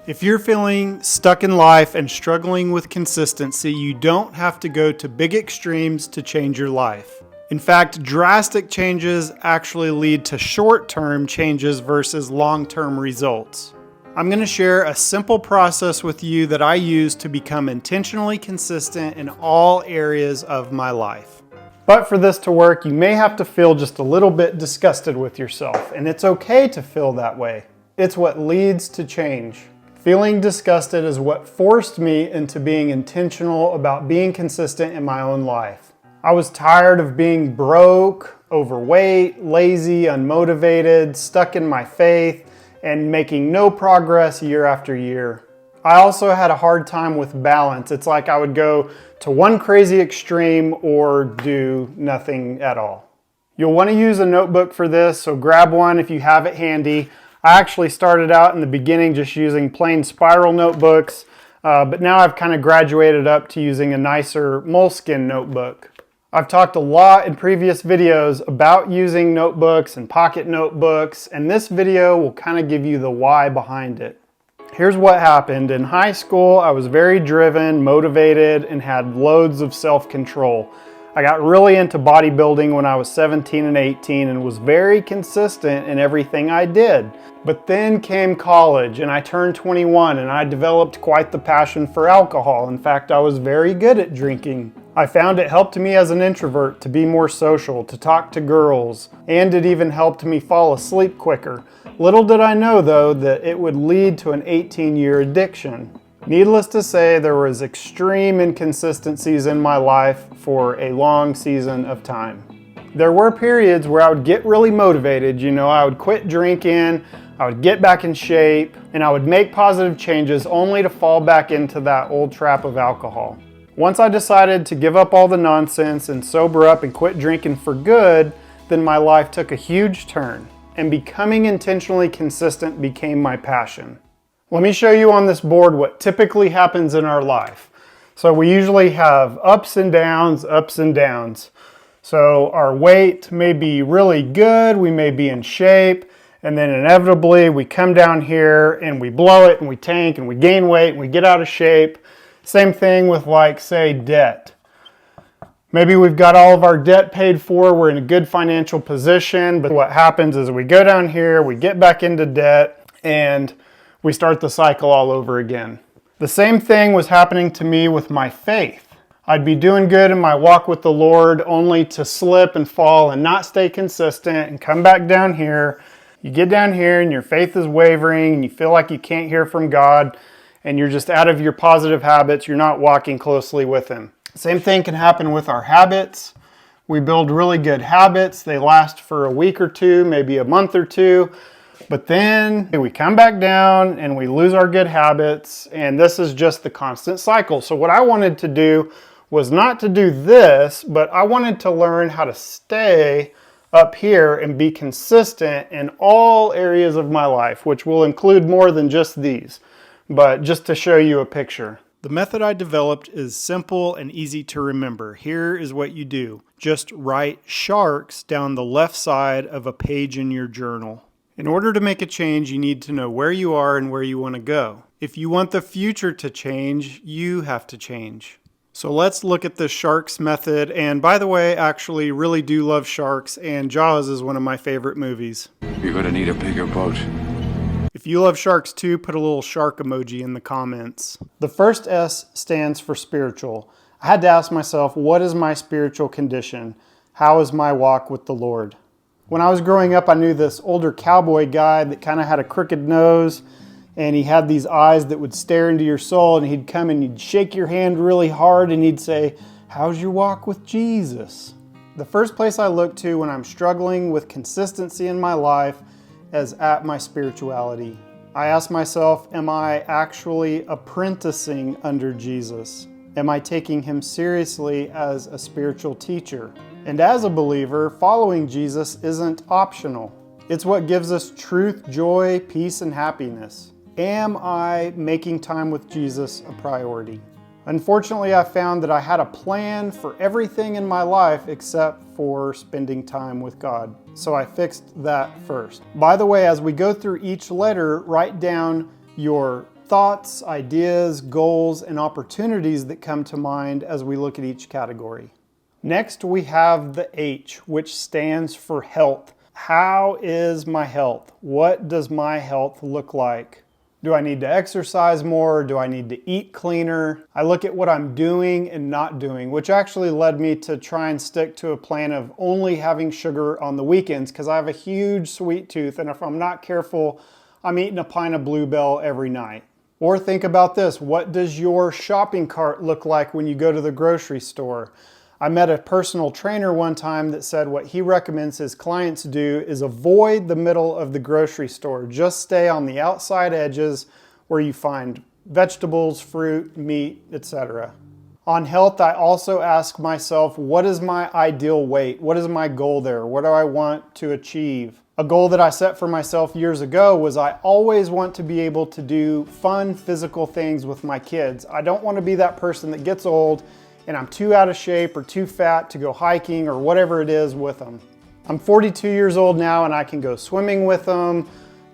If you're feeling stuck in life and struggling with consistency, you don't have to go to big extremes to change your life. In fact, drastic changes actually lead to short-term changes versus long-term results. I'm going to share a simple process with you that I use to become intentionally consistent in all areas of my life. But for this to work, you may have to feel just a little bit disgusted with yourself, and it's okay to feel that way. It's what leads to change. Feeling disgusted is what forced me into being intentional about being consistent in my own life. I was tired of being broke, overweight, lazy, unmotivated, stuck in my faith, and making no progress year after year. I also had a hard time with balance. It's like I would go to one crazy extreme or do nothing at all. You'll want to use a notebook for this, so grab one if you have it handy. I actually started out in the beginning just using plain spiral notebooks, but now I've kind of graduated up to using a nicer moleskin notebook. I've talked a lot in previous videos about using notebooks and pocket notebooks, and this video will kind of give you the why behind it. Here's what happened. In high school, I was very driven, motivated, and had loads of self-control. I got really into bodybuilding when I was 17 and 18 and was very consistent in everything I did. But then came college and I turned 21 and I developed quite the passion for alcohol. In fact, I was very good at drinking. I found it helped me as an introvert to be more social, to talk to girls, and it even helped me fall asleep quicker. Little did I know, though, that it would lead to an 18-year addiction. Needless to say, there was extreme inconsistencies in my life for a long season of time. There were periods where I would get really motivated, I would quit drinking, I would get back in shape, and I would make positive changes only to fall back into that old trap of alcohol. Once I decided to give up all the nonsense and sober up and quit drinking for good, then my life took a huge turn, and becoming intentionally consistent became my passion. Let me show you on this board what typically happens in our life. So we usually have ups and downs, ups and downs. So our weight may be really good, we may be in shape, and then inevitably we come down here and we blow it and we tank and we gain weight and we get out of shape. Same thing with say debt. Maybe we've got all of our debt paid for, we're in a good financial position, but what happens is we go down here, we get back into debt, and we start the cycle all over again. The same thing was happening to me with my faith. I'd be doing good in my walk with the Lord only to slip and fall and not stay consistent and come back down here. You get down here and your faith is wavering and you feel like you can't hear from God and you're just out of your positive habits. You're not walking closely with Him. Same thing can happen with our habits. We build really good habits. They last for a week or two, maybe a month or two. But then we come back down and we lose our good habits, and this is just the constant cycle. So what I wanted to do was not to do this, but I wanted to learn how to stay up here and be consistent in all areas of my life, which will include more than just these, but just to show you a picture. The method I developed is simple and easy to remember. Here is what you do. Just write sharks down the left side of a page in your journal. In order to make a change, you need to know where you are and where you want to go. If you want the future to change, you have to change. So let's look at the sharks method. And by the way, I actually really do love sharks, and Jaws is one of my favorite movies. You're gonna need a bigger boat. If you love sharks too, put a little shark emoji in the comments. The first S stands for spiritual. I had to ask myself, what is my spiritual condition? How is my walk with the Lord? When I was growing up, I knew this older cowboy guy that kind of had a crooked nose, and he had these eyes that would stare into your soul, and he'd come and he'd shake your hand really hard and he'd say, "How's your walk with Jesus?" The first place I look to when I'm struggling with consistency in my life is at my spirituality. I ask myself, am I actually apprenticing under Jesus? Am I taking Him seriously as a spiritual teacher? And as a believer, following Jesus isn't optional. It's what gives us truth, joy, peace, and happiness. Am I making time with Jesus a priority? Unfortunately, I found that I had a plan for everything in my life except for spending time with God. So I fixed that first. By the way, as we go through each letter, write down your thoughts, ideas, goals, and opportunities that come to mind as we look at each category. Next, we have the H, which stands for health. How is my health? What does my health look like? Do I need to exercise more? Do I need to eat cleaner? I look at what I'm doing and not doing, which actually led me to try and stick to a plan of only having sugar on the weekends because I have a huge sweet tooth, and if I'm not careful, I'm eating a pint of Bluebell every night. Or think about this, what does your shopping cart look like when you go to the grocery store? I met a personal trainer one time that said what he recommends his clients do is avoid the middle of the grocery store. Just stay on the outside edges where you find vegetables, fruit, meat, etc. On health, I also ask myself, what is my ideal weight? What is my goal there? What do I want to achieve? A goal that I set for myself years ago was I always want to be able to do fun physical things with my kids. I don't want to be that person that gets old and I'm too out of shape or too fat to go hiking or whatever it is with them. I'm 42 years old now and I can go swimming with them,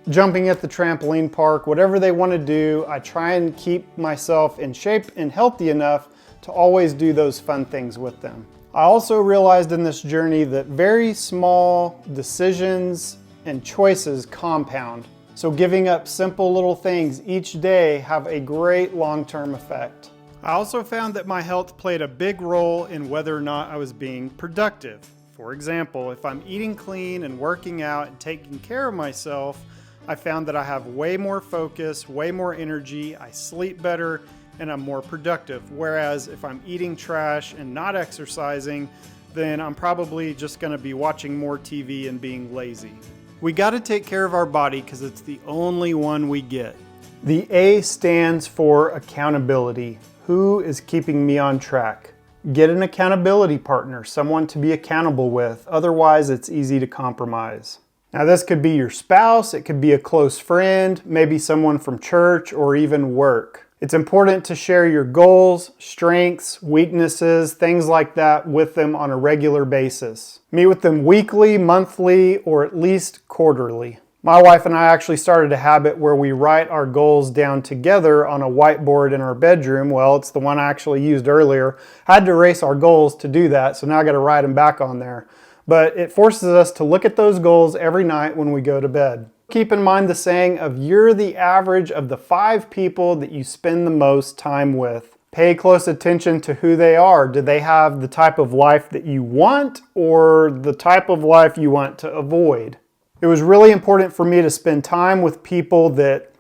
jumping at the trampoline park, whatever they want to do. I try and keep myself in shape and healthy enough to always do those fun things with them. I also realized in this journey that very small decisions and choices compound. So giving up simple little things each day have a great long-term effect. I also found that my health played a big role in whether or not I was being productive. For example, if I'm eating clean and working out and taking care of myself, I found that I have way more focus, way more energy, I sleep better, and I'm more productive. Whereas if I'm eating trash and not exercising, then I'm probably just going to be watching more TV and being lazy. We got to take care of our body because it's the only one we get. The A stands for accountability. Who is keeping me on track? Get an accountability partner, someone to be accountable with. Otherwise, it's easy to compromise. Now, this could be your spouse, it could be a close friend, maybe someone from church or even work. It's important to share your goals, strengths, weaknesses, things like that with them on a regular basis. Meet with them weekly, monthly, or at least quarterly. My wife and I actually started a habit where we write our goals down together on a whiteboard in our bedroom. Well, it's the one I actually used earlier. I had to erase our goals to do that, so now I got to write them back on there. But it forces us to look at those goals every night when we go to bed. Keep in mind the saying of you're the average of the 5 people that you spend the most time with. Pay close attention to who they are. Do they have the type of life that you want or the type of life you want to avoid? It was really important for me to spend time with people that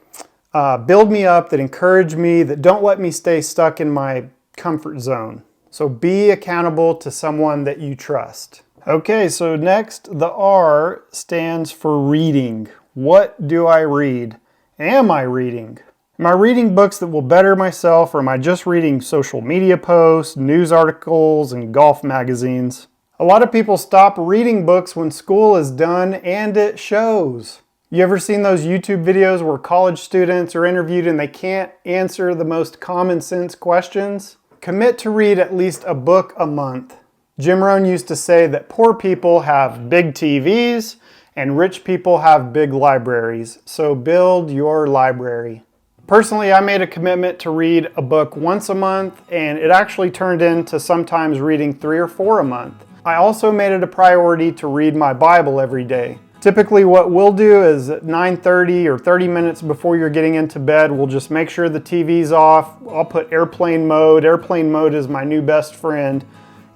build me up, that encourage me, that don't let me stay stuck in my comfort zone. So be accountable to someone that you trust. Okay, so next, the R stands for reading. What do I read? Am I reading? Am I reading books that will better myself, or am I just reading social media posts, news articles, and golf magazines? A lot of people stop reading books when school is done, and it shows. You ever seen those YouTube videos where college students are interviewed and they can't answer the most common sense questions? Commit to read at least a book a month. Jim Rohn used to say that poor people have big TVs and rich people have big libraries, so build your library. Personally, I made a commitment to read a book once a month, and it actually turned into sometimes reading 3 or 4 a month. I also made it a priority to read my Bible every day. Typically what we'll do is at 9:30 or 30 minutes before you're getting into bed, we'll just make sure the TV's off. I'll put airplane mode. Airplane mode is my new best friend.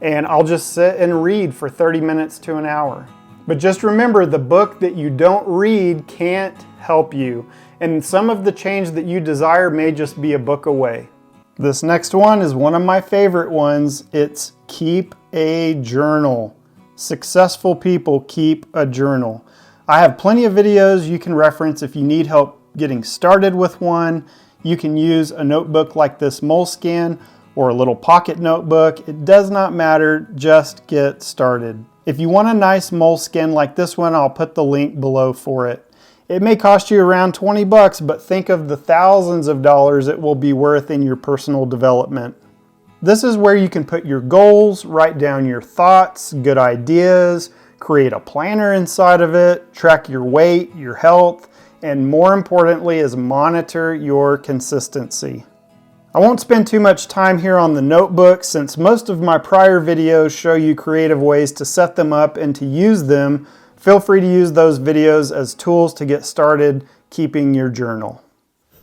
And I'll just sit and read for 30 minutes to an hour. But just remember, the book that you don't read can't help you. And some of the change that you desire may just be a book away. This next one is one of my favorite ones. It's keep a journal. Successful people keep a journal. I have plenty of videos you can reference if you need help getting started with one. You can use a notebook like this Moleskine or a little pocket notebook. It does not matter, just get started. If you want a nice Moleskine like this one, I'll put the link below for it. It may cost you around 20 bucks, but think of the thousands of dollars it will be worth in your personal development. This is where you can put your goals, write down your thoughts, good ideas, create a planner inside of it, track your weight, your health, and more importantly is monitor your consistency. I won't spend too much time here on the notebook since most of my prior videos show you creative ways to set them up and to use them. Feel free to use those videos as tools to get started keeping your journal.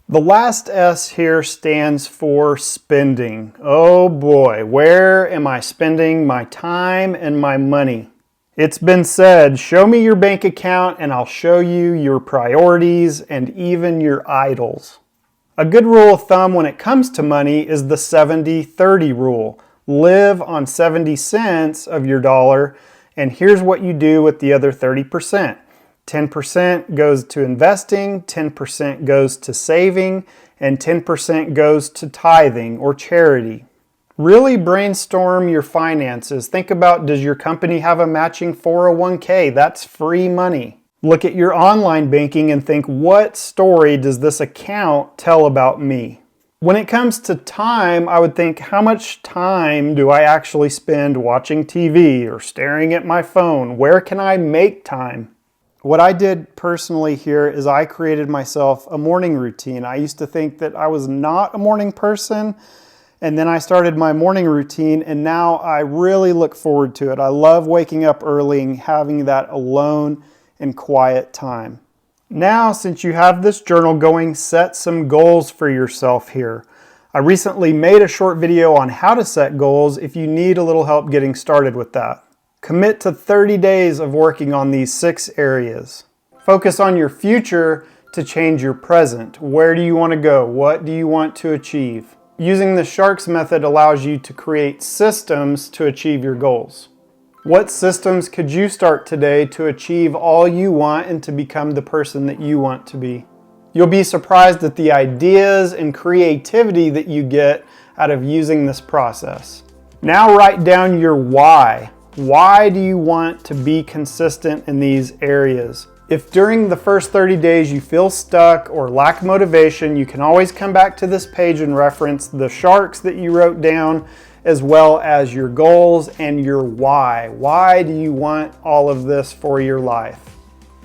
The last S here stands for spending. Oh boy, where am I spending my time and my money? It's been said, show me your bank account and I'll show you your priorities and even your idols. A good rule of thumb when it comes to money is the 70-30 rule. Live on 70 cents of your dollar, and here's what you do with the other 30%. 10% goes to investing, 10% goes to saving, and 10% goes to tithing or charity. Really brainstorm your finances. Think about, does your company have a matching 401k? That's free money. Look at your online banking and think, what story does this account tell about me? When it comes to time, I would think, how much time do I actually spend watching TV or staring at my phone? Where can I make time? What I did personally here is I created myself a morning routine. I used to think that I was not a morning person, and then I started my morning routine, and now I really look forward to it. I love waking up early and having that alone and quiet time. Now, since you have this journal going, set some goals for yourself here. I recently made a short video on how to set goals if you need a little help getting started with that. Commit to 30 days of working on these 6 areas. Focus on your future to change your present. Where do you want to go? What do you want to achieve? Using the Sharks method allows you to create systems to achieve your goals. What systems could you start today to achieve all you want and to become the person that you want to be? You'll be surprised at the ideas and creativity that you get out of using this process. Now write down your why. Why do you want to be consistent in these areas? If during the first 30 days you feel stuck or lack motivation, you can always come back to this page and reference the Sharks that you wrote down, as well as your goals and your why. Why do you want all of this for your life?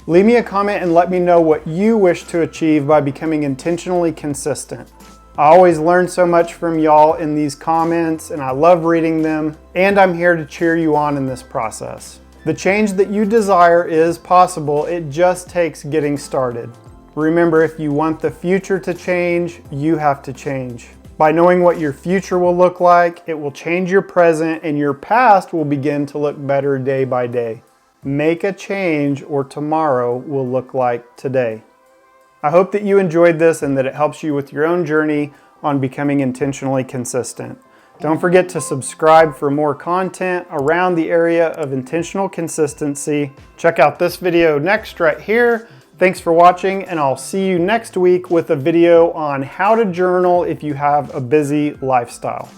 Leave me a comment and let me know what you wish to achieve by becoming intentionally consistent. I always learn so much from y'all in these comments, and I love reading them, and I'm here to cheer you on in this process. The change that you desire is possible, it just takes getting started. Remember, if you want the future to change, you have to change. By knowing what your future will look like, it will change your present, and your past will begin to look better day by day. Make a change, or tomorrow will look like today. I hope that you enjoyed this and that it helps you with your own journey on becoming intentionally consistent. Don't forget to subscribe for more content around the area of intentional consistency. Check out this video next right here. Thanks for watching, and I'll see you next week with a video on how to journal if you have a busy lifestyle.